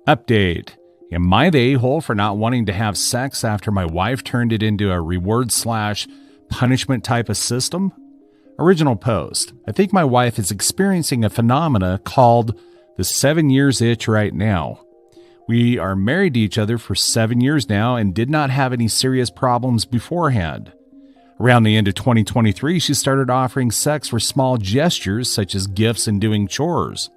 Update. Am I the a-hole for not wanting to have sex after my wife turned it into a reward/punishment type of system? Original post. I think my wife is experiencing a phenomena called the 7 years itch right now. We are married to each other for 7 years now and did not have any serious problems beforehand. Around the end of 2023, she started offering sex for small gestures such as gifts and doing chores.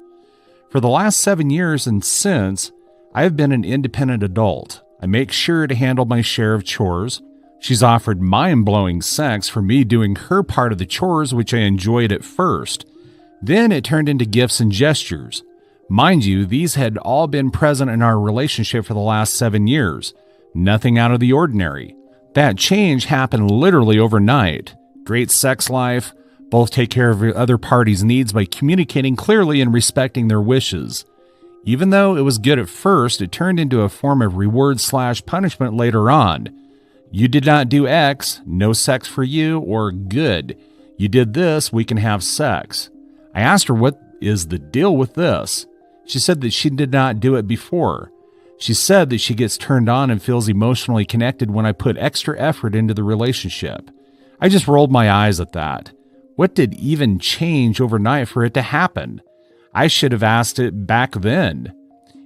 For the last 7 years and since, I have been an independent adult. I make sure to handle my share of chores. She's offered mind-blowing sex for me doing her part of the chores, which I enjoyed at first. Then it turned into gifts and gestures. Mind you, these had all been present in our relationship for the last 7 years. Nothing out of the ordinary. That change happened literally overnight. Great sex life. Both take care of the other party's needs by communicating clearly and respecting their wishes. Even though it was good at first, it turned into a form of reward/punishment later on. You did not do X, no sex for you, or good. You did this, we can have sex. I asked her what is the deal with this. She said that she did not do it before. She said that she gets turned on and feels emotionally connected when I put extra effort into the relationship. I just rolled my eyes at that. What did even change overnight for it to happen? I should have asked it back then.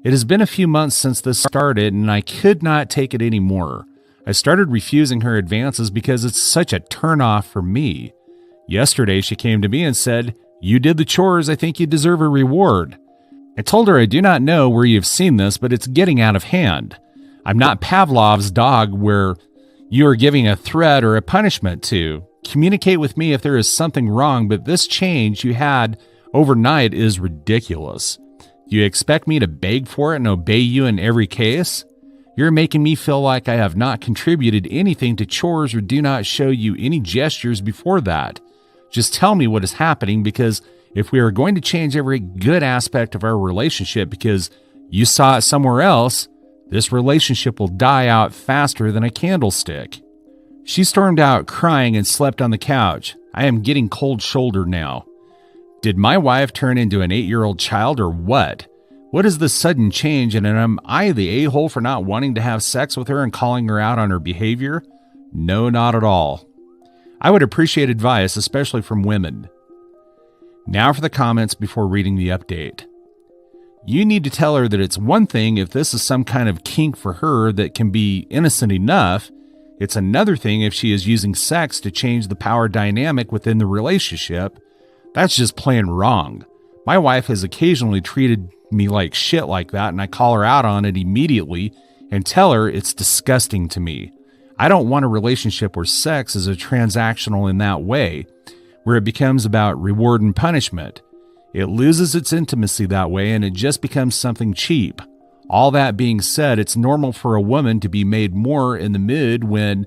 It has been a few months since this started, and I could not take it anymore. I started refusing her advances because it's such a turnoff for me. Yesterday, she came to me and said, "You did the chores, I think you deserve a reward." I told her I do not know where you've seen this, but it's getting out of hand. I'm not Pavlov's dog where you are giving a threat or a punishment to. Communicate with me if there is something wrong, but this change you had overnight is ridiculous. Do you expect me to beg for it and obey you in every case? You're making me feel like I have not contributed anything to chores or do not show you any gestures before that. Just tell me what is happening, because if we are going to change every good aspect of our relationship because you saw it somewhere else, this relationship will die out faster than a candlestick. She stormed out crying and slept on the couch. I am getting cold-shouldered now. Did my wife turn into an 8-year-old child or what? What is this sudden change, and am I the a-hole for not wanting to have sex with her and calling her out on her behavior? No, not at all. I would appreciate advice, especially from women. Now for the comments before reading the update. You need to tell her that it's one thing if this is some kind of kink for her that can be innocent enough. It's another thing if she is using sex to change the power dynamic within the relationship. That's just plain wrong. My wife has occasionally treated me like shit like that, and I call her out on it immediately and tell her it's disgusting to me. I don't want a relationship where sex is a transactional in that way, where it becomes about reward and punishment. It loses its intimacy that way, and it just becomes something cheap. All that being said, it's normal for a woman to be made more in the mood when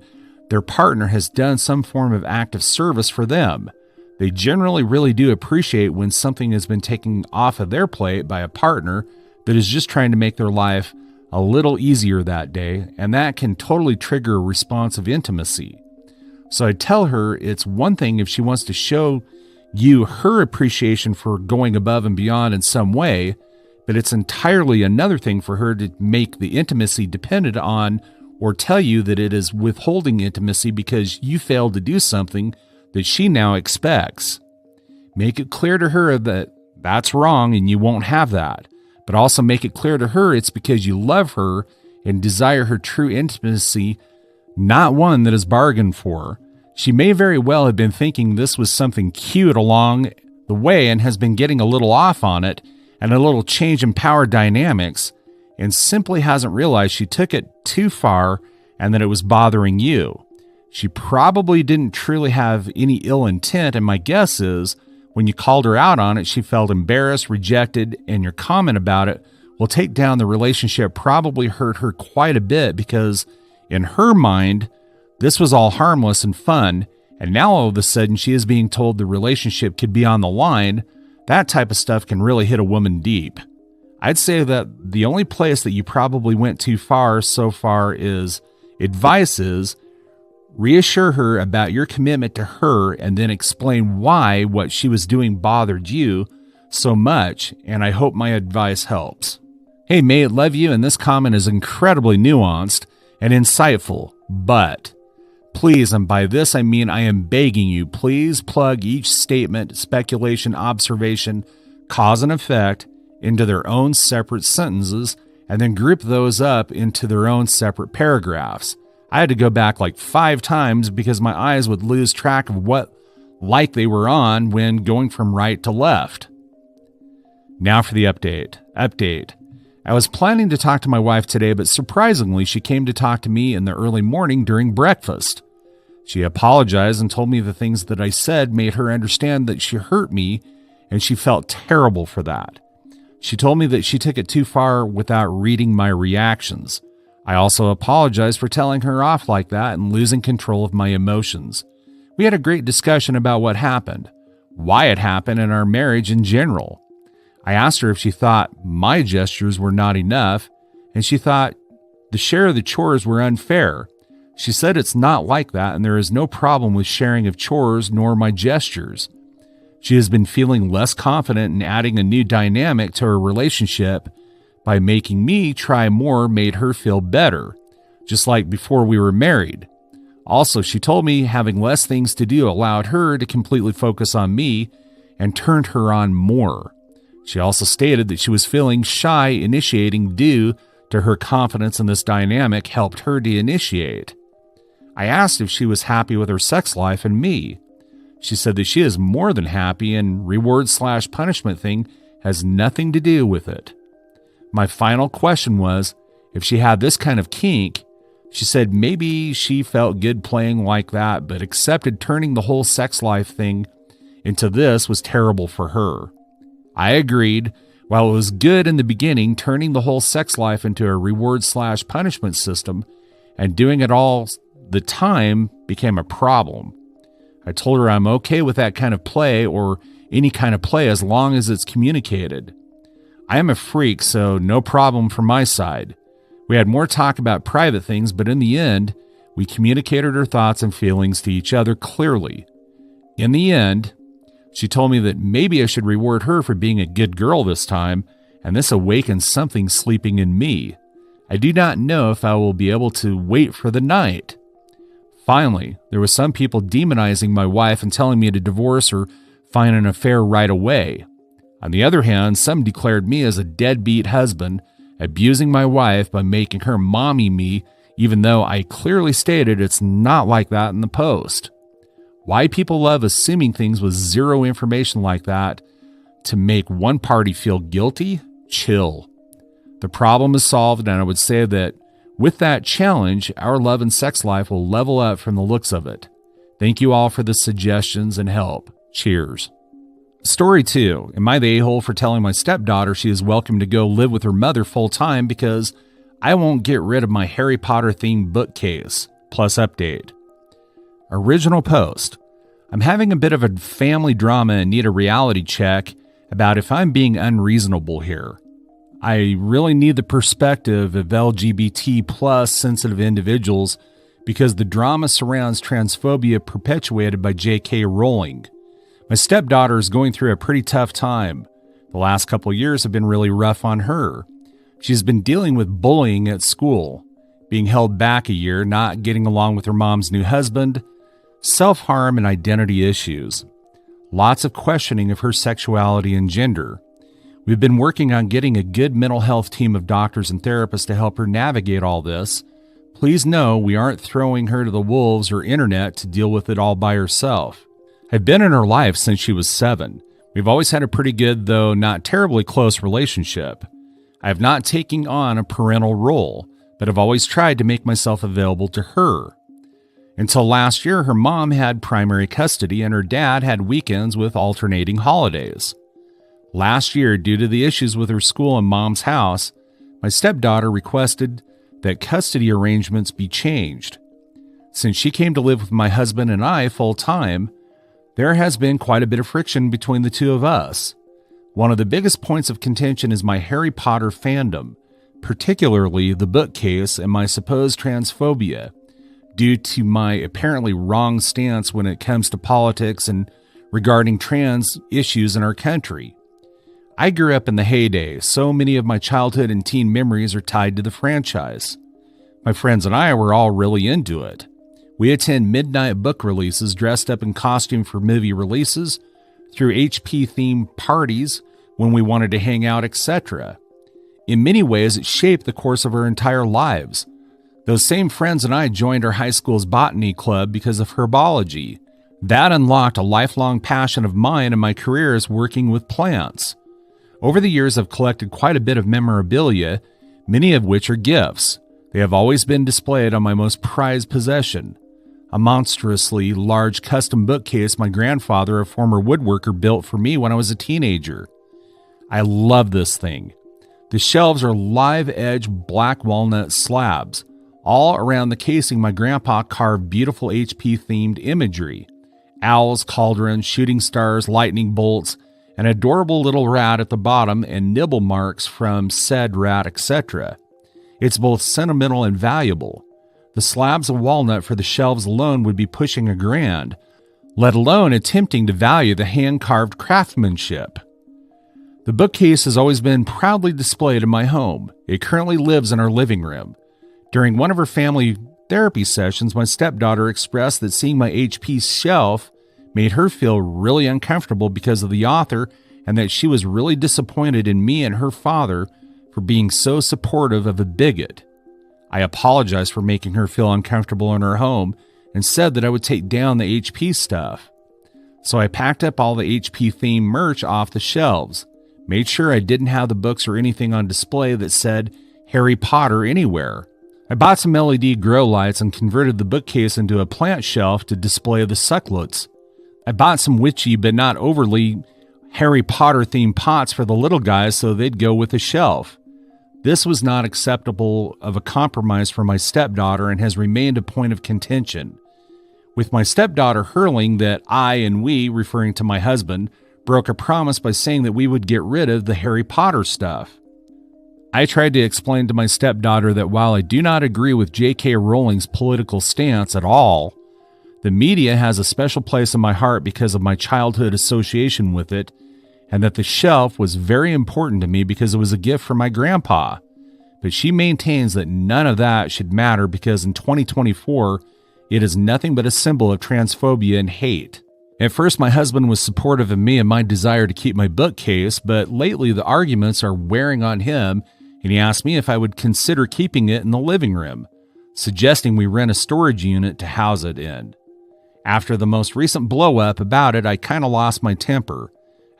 their partner has done some form of act of service for them. They generally really do appreciate when something has been taken off of their plate by a partner that is just trying to make their life a little easier that day, and that can totally trigger a response of intimacy. So I tell her it's one thing if she wants to show you her appreciation for going above and beyond in some way, but it's entirely another thing for her to make the intimacy dependent on or tell you that it is withholding intimacy because you failed to do something that she now expects. Make it clear to her that that's wrong and you won't have that, but also make it clear to her it's because you love her and desire her true intimacy, not one that is bargained for. She may very well have been thinking this was something cute along the way and has been getting a little off on it and a little change in power dynamics, and simply hasn't realized she took it too far and that it was bothering you. She probably didn't truly have any ill intent, and my guess is when you called her out on it, she felt embarrassed, rejected, and your comment about it will take down the relationship probably hurt her quite a bit because in her mind, this was all harmless and fun, and now all of a sudden she is being told the relationship could be on the line. That type of stuff can really hit a woman deep. I'd say that the only place that you probably went too far so far is advice is reassure her about your commitment to her and then explain why what she was doing bothered you so much, and I hope my advice helps. Hey mate, love you, and this comment is incredibly nuanced and insightful, but please, and by this I mean I am begging you, please plug each statement, speculation, observation, cause and effect into their own separate sentences and then group those up into their own separate paragraphs. I had to go back like 5 times because my eyes would lose track of what light they were on when going from right to left. Now for the update. I was planning to talk to my wife today, but surprisingly, she came to talk to me in the early morning during breakfast. She apologized and told me the things that I said made her understand that she hurt me, and she felt terrible for that. She told me that she took it too far without reading my reactions. I also apologized for telling her off like that and losing control of my emotions. We had a great discussion about what happened, why it happened, and our marriage in general. I asked her if she thought my gestures were not enough, and she thought the share of the chores were unfair. She said it's not like that, and there is no problem with sharing of chores nor my gestures. She has been feeling less confident in adding a new dynamic to her relationship by making me try more made her feel better, just like before we were married. Also, she told me having less things to do allowed her to completely focus on me and turned her on more. She also stated that she was feeling shy initiating due to her confidence in this dynamic helped her to initiate. I asked if she was happy with her sex life and me. She said that she is more than happy and reward/punishment thing has nothing to do with it. My final question was, if she had this kind of kink, she said maybe she felt good playing like that, but accepted turning the whole sex life thing into this was terrible for her. I agreed. While it was good in the beginning, turning the whole sex life into a reward/punishment system and doing it all the time became a problem. I told her I'm okay with that kind of play or any kind of play as long as it's communicated. I am a freak, so no problem from my side. We had more talk about private things, but in the end, we communicated our thoughts and feelings to each other clearly. In the end, she told me that maybe I should reward her for being a good girl this time, and this awakened something sleeping in me. I do not know if I will be able to wait for the night. Finally, there were some people demonizing my wife and telling me to divorce or find an affair right away. On the other hand, some declared me as a deadbeat husband, abusing my wife by making her mommy me, even though I clearly stated it's not like that in the post. Why people love assuming things with zero information like that to make one party feel guilty? Chill. The problem is solved, and I would say that with that challenge, our love and sex life will level up from the looks of it. Thank you all for the suggestions and help. Cheers. Story 2. Am I the a-hole for telling my stepdaughter she is welcome to go live with her mother full time because I won't get rid of my Harry Potter themed bookcase? Plus update. Original post. I'm having a bit of a family drama and need a reality check about if I'm being unreasonable here. I really need the perspective of LGBT plus sensitive individuals because the drama surrounds transphobia perpetuated by J.K. Rowling. My stepdaughter is going through a pretty tough time. The last couple years have been really rough on her. She's been dealing with bullying at school, being held back a year, not getting along with her mom's new husband, self-harm and identity issues. Lots of questioning of her sexuality and gender. We've been working on getting a good mental health team of doctors and therapists to help her navigate all this. Please know we aren't throwing her to the wolves or internet to deal with it all by herself. I've been in her life since she was 7. We've always had a pretty good, though not terribly close relationship. I have not taken on a parental role, but have always tried to make myself available to her. Until last year, her mom had primary custody and her dad had weekends with alternating holidays. Last year, due to the issues with her school and mom's house, my stepdaughter requested that custody arrangements be changed. Since she came to live with my husband and I full time, there has been quite a bit of friction between the two of us. One of the biggest points of contention is my Harry Potter fandom, particularly the bookcase and my supposed transphobia, due to my apparently wrong stance when it comes to politics and regarding trans issues in our country. I grew up in the heyday. So many of my childhood and teen memories are tied to the franchise. My friends and I were all really into it. We attend midnight book releases dressed up in costume for movie releases, through HP-themed parties when we wanted to hang out, etc. In many ways, it shaped the course of our entire lives. Those same friends and I joined our high school's botany club because of herbology. That unlocked a lifelong passion of mine, and my career is working with plants. Over the years, I've collected quite a bit of memorabilia, many of which are gifts. They have always been displayed on my most prized possession, a monstrously large custom bookcase my grandfather, a former woodworker, built for me when I was a teenager. I love this thing. The shelves are live-edge black walnut slabs. All around the casing, my grandpa carved beautiful HP-themed imagery. Owls, cauldrons, shooting stars, lightning bolts, an adorable little rat at the bottom, and nibble marks from said rat, etc. It's both sentimental and valuable. The slabs of walnut for the shelves alone would be pushing $1,000, let alone attempting to value the hand-carved craftsmanship. The bookcase has always been proudly displayed in my home. It currently lives in our living room. During one of her family therapy sessions, my stepdaughter expressed that seeing my HP shelf made her feel really uncomfortable because of the author, and that she was really disappointed in me and her father for being so supportive of a bigot. I apologized for making her feel uncomfortable in her home and said that I would take down the HP stuff. So I packed up all the HP-themed merch off the shelves, made sure I didn't have the books or anything on display that said Harry Potter anywhere. I bought some LED grow lights and converted the bookcase into a plant shelf to display the succulents. I bought some witchy but not overly Harry Potter-themed pots for the little guys so they'd go with the shelf. This was not acceptable of a compromise for my stepdaughter and has remained a point of contention, with my stepdaughter hurling that I and we, referring to my husband, broke a promise by saying that we would get rid of the Harry Potter stuff. I tried to explain to my stepdaughter that while I do not agree with J.K. Rowling's political stance at all, the media has a special place in my heart because of my childhood association with it, and that the shelf was very important to me because it was a gift from my grandpa. But she maintains that none of that should matter because in 2024, it is nothing but a symbol of transphobia and hate. At first, my husband was supportive of me and my desire to keep my bookcase, but lately the arguments are wearing on him, and he asked me if I would consider keeping it in the living room, suggesting we rent a storage unit to house it in. After the most recent blow-up about it, I kind of lost my temper.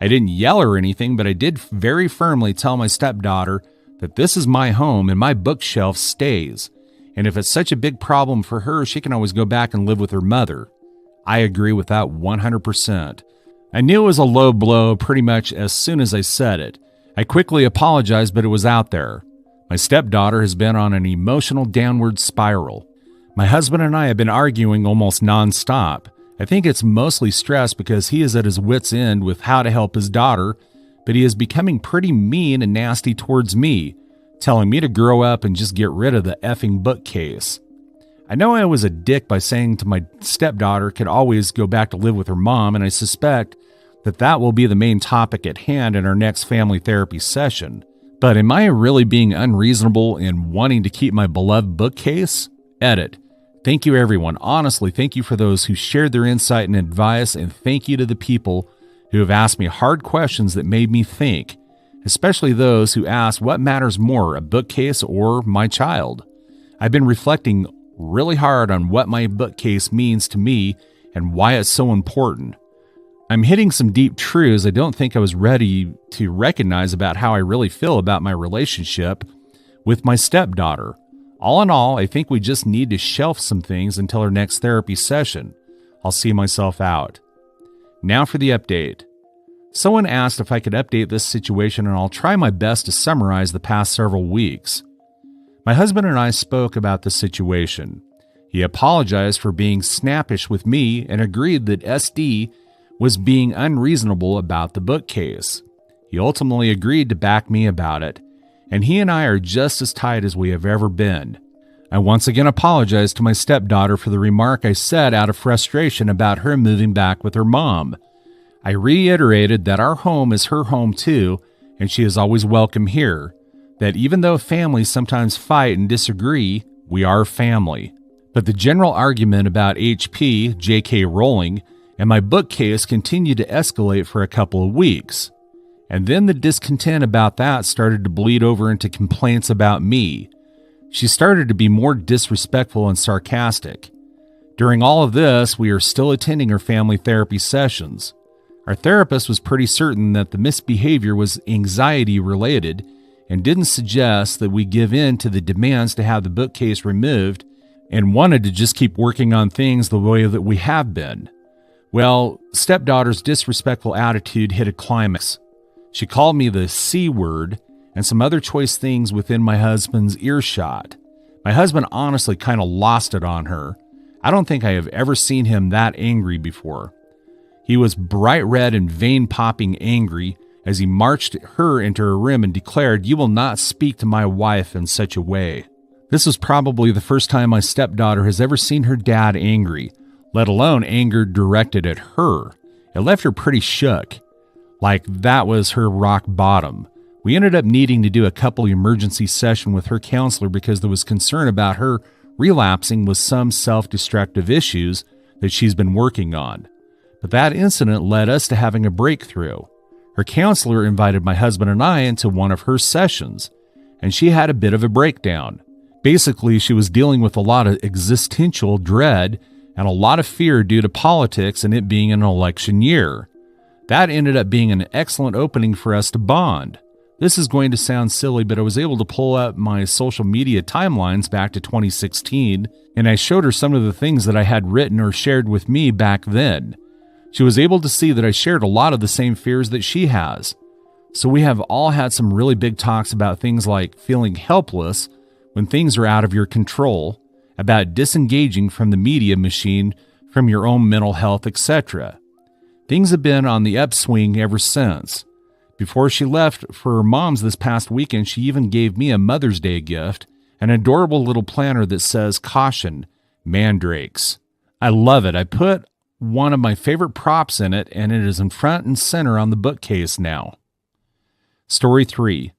I didn't yell or anything, but I did very firmly tell my stepdaughter that this is my home and my bookshelf stays, and if it's such a big problem for her, she can always go back and live with her mother. I agree with that 100%. I knew it was a low blow pretty much as soon as I said it. I quickly apologized, but it was out there. My stepdaughter has been on an emotional downward spiral. My husband and I have been arguing almost nonstop. I think it's mostly stress because he is at his wit's end with how to help his daughter, but he is becoming pretty mean and nasty towards me, telling me to grow up and just get rid of the effing bookcase. I know I was a dick by saying to my stepdaughter could always go back to live with her mom, and I suspect that that will be the main topic at hand in our next family therapy session. But am I really being unreasonable in wanting to keep my beloved bookcase? Edit. Thank you, everyone. Honestly, thank you for those who shared their insight and advice, and thank you to the people who have asked me hard questions that made me think, especially those who asked what matters more, a bookcase or my child. I've been reflecting really hard on what my bookcase means to me and why it's so important. I'm hitting some deep truths I don't think I was ready to recognize about how I really feel about my relationship with my stepdaughter. All in all, I think we just need to shelf some things until our next therapy session. I'll see myself out. Now for the update. Someone asked if I could update this situation, and I'll try my best to summarize the past several weeks. My husband and I spoke about the situation. He apologized for being snappish with me and agreed that SD was being unreasonable about the bookcase. He ultimately agreed to back me about it, and he and I are just as tight as we have ever been. I once again apologized to my stepdaughter for the remark I said out of frustration about her moving back with her mom. I reiterated that our home is her home too, and she is always welcome here. That even though families sometimes fight and disagree, we are family. But the general argument about HP, J.K. Rowling, and my bookcase continued to escalate for a couple of weeks. And then the discontent about that started to bleed over into complaints about me. She started to be more disrespectful and sarcastic. During all of this, we are still attending her family therapy sessions. Our therapist was pretty certain that the misbehavior was anxiety related and didn't suggest that we give in to the demands to have the bookcase removed and wanted to just keep working on things the way that we have been. Well, stepdaughter's disrespectful attitude hit a climax. She called me the C word and some other choice things within my husband's earshot. My husband honestly kind of lost it on her. I don't think I have ever seen him that angry before. He was bright red and vein-popping angry as he marched her into her room and declared, "You will not speak to my wife in such a way." This was probably the first time my stepdaughter has ever seen her dad angry, let alone anger directed at her. It left her pretty shook, like that was her rock bottom. We ended up needing to do a couple emergency session with her counselor because there was concern about her relapsing with some self-destructive issues that she's been working on. But that incident led us to having a breakthrough. Her counselor invited my husband and I into one of her sessions, and she had a bit of a breakdown. Basically, she was dealing with a lot of existential dread and a lot of fear due to politics and it being an election year. That ended up being an excellent opening for us to bond. This is going to sound silly, but I was able to pull up my social media timelines back to 2016, and I showed her some of the things that I had written or shared with me back then. She was able to see that I shared a lot of the same fears that she has. So we have all had some really big talks about things like feeling helpless when things are out of your control, about disengaging from the media machine, from your own mental health, etc. Things have been on the upswing ever since. Before she left for her mom's this past weekend, she even gave me a Mother's Day gift, an adorable little planner that says, "Caution, mandrakes." I love it. I put one of my favorite props in it, and it is in front and center on the bookcase now. Story 3.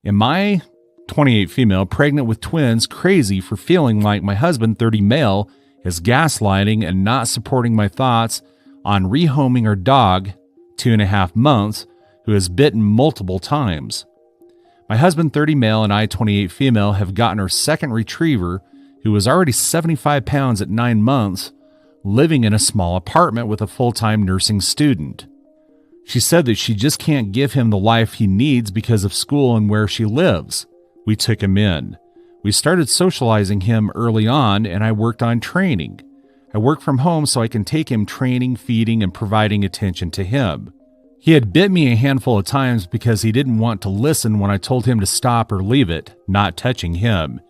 Am I, 28 female, pregnant with twins, crazy for feeling like my husband, 30 male, is gaslighting and not supporting my thoughts on rehoming our dog, 2.5 months, who has bitten multiple times. My husband, 30 male, and I, 28 female, have gotten our second retriever, who was already 75 pounds at 9 months, living in a small apartment with a full-time nursing student. She said that she just can't give him the life he needs because of school and where she lives. We took him in. We started socializing him early on, and I worked on training. I work from home so I can take him training, feeding, and providing attention to him. He had bit me a handful of times because he didn't want to listen when I told him to stop or leave it, not touching him.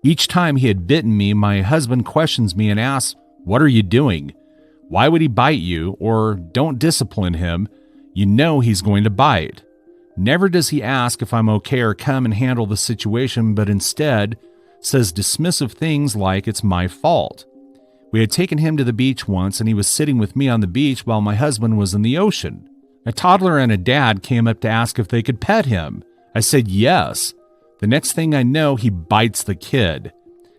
Each time he had bitten me, my husband questions me and asks, "What are you doing? Why would he bite you?" Or, "Don't discipline him. You know he's going to bite." Never does he ask if I'm okay or come and handle the situation, but instead says dismissive things like it's my fault. We had taken him to the beach once, and he was sitting with me on the beach while my husband was in the ocean. A toddler and a dad came up to ask if they could pet him. I said yes. The next thing I know, he bites the kid.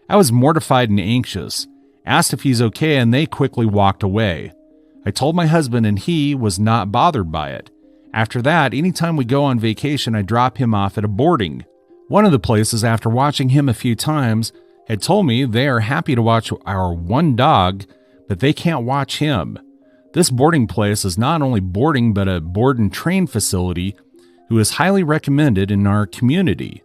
I was mortified and anxious, asked if he's okay, and they quickly walked away. I told my husband, and he was not bothered by it. After that, anytime we go on vacation, I drop him off at a boarding. One of the places, after watching him a few times, had told me they are happy to watch our one dog, but they can't watch him. This boarding place is not only boarding, but a board and train facility who is highly recommended in our community.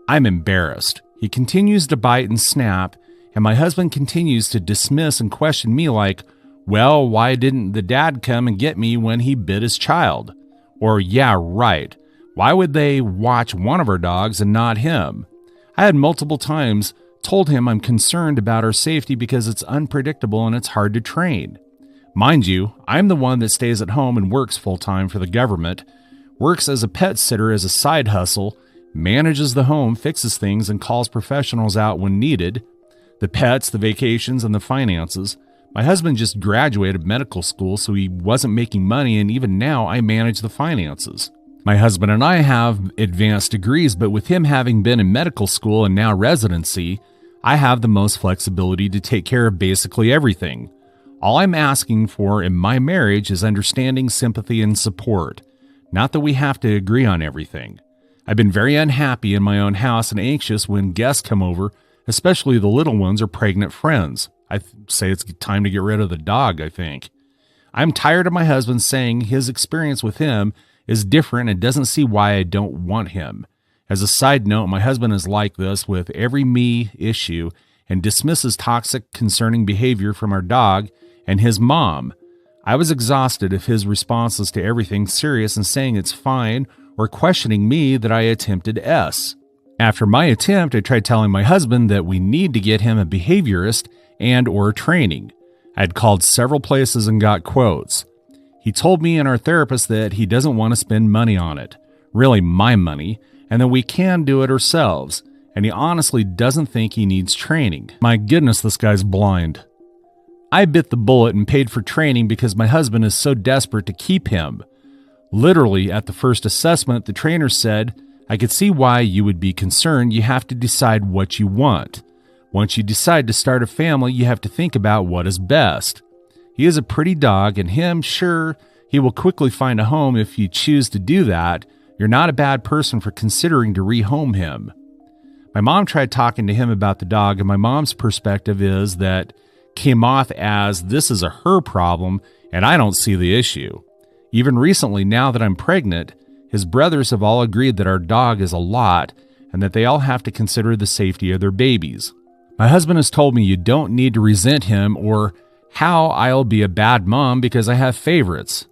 I'm embarrassed. He continues to bite and snap, and my husband continues to dismiss and question me like, "Well, why didn't the dad come and get me when he bit his child?" Or, "Yeah, right. Why would they watch one of our dogs and not him?" I had multiple times told him I'm concerned about our safety because it's unpredictable and it's hard to train. Mind you, I'm the one that stays at home and works full-time for the government, works as a pet sitter as a side hustle, manages the home, fixes things, and calls professionals out when needed. The pets, the vacations, and the finances. My husband just graduated medical school, so he wasn't making money, and even now I manage the finances. My husband and I have advanced degrees, but with him having been in medical school and now residency, I have the most flexibility to take care of basically everything. All I'm asking for in my marriage is understanding, sympathy, and support. Not that we have to agree on everything. I've been very unhappy in my own house and anxious when guests come over, especially the little ones or pregnant friends. I say it's time to get rid of the dog, I think. I'm tired of my husband saying his experience with him is different and doesn't see why I don't want him. As a side note, my husband is like this with every me issue and dismisses toxic, concerning behavior from our dog and his mom. I was exhausted of his responses to everything serious and saying it's fine or questioning me that I attempted S. After my attempt, I tried telling my husband that we need to get him a behaviorist and or training. I had called several places and got quotes. He told me and our therapist that he doesn't want to spend money on it, really my money, and that we can do it ourselves, and he honestly doesn't think he needs training. My goodness, this guy's blind. I bit the bullet and paid for training because my husband is so desperate to keep him. Literally, at the first assessment, the trainer said, "I could see why you would be concerned. You have to decide what you want. Once you decide to start a family, you have to think about what is best. He is a pretty dog, and sure, he will quickly find a home if you choose to do that. You're not a bad person for considering to rehome him." My mom tried talking to him about the dog, and my mom's perspective is that came off as this is a her problem, and I don't see the issue. Even recently, now that I'm pregnant, his brothers have all agreed that our dog is a lot and that they all have to consider the safety of their babies. My husband has told me you don't need to resent him or how I'll be a bad mom because I have favorites.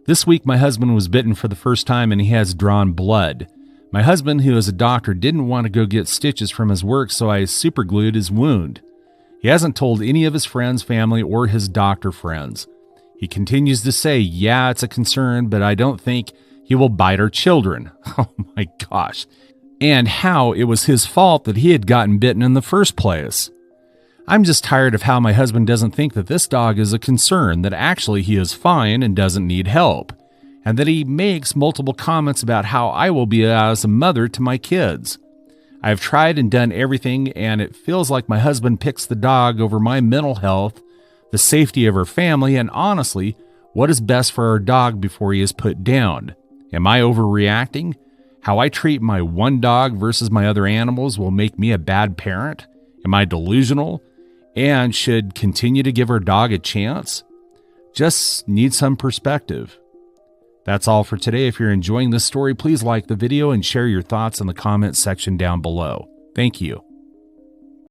This week, my husband was bitten for the first time and he has drawn blood. My husband, who is a doctor, didn't want to go get stitches from his work, so I superglued his wound. He hasn't told any of his friends, family, or his doctor friends. He continues to say, yeah, it's a concern, but I don't think he will bite our children. Oh my gosh. And how it was his fault that he had gotten bitten in the first place. I'm just tired of how my husband doesn't think that this dog is a concern, that actually he is fine and doesn't need help, and that he makes multiple comments about how I will be as a mother to my kids. I've tried and done everything, and it feels like my husband picks the dog over my mental health, the safety of our family, and honestly, what is best for our dog before he is put down. Am I overreacting? How I treat my one dog versus my other animals will make me a bad parent? Am I delusional and should continue to give our dog a chance? Just need some perspective. That's all for today. If you're enjoying this story, please like the video and share your thoughts in the comments section down below. Thank you.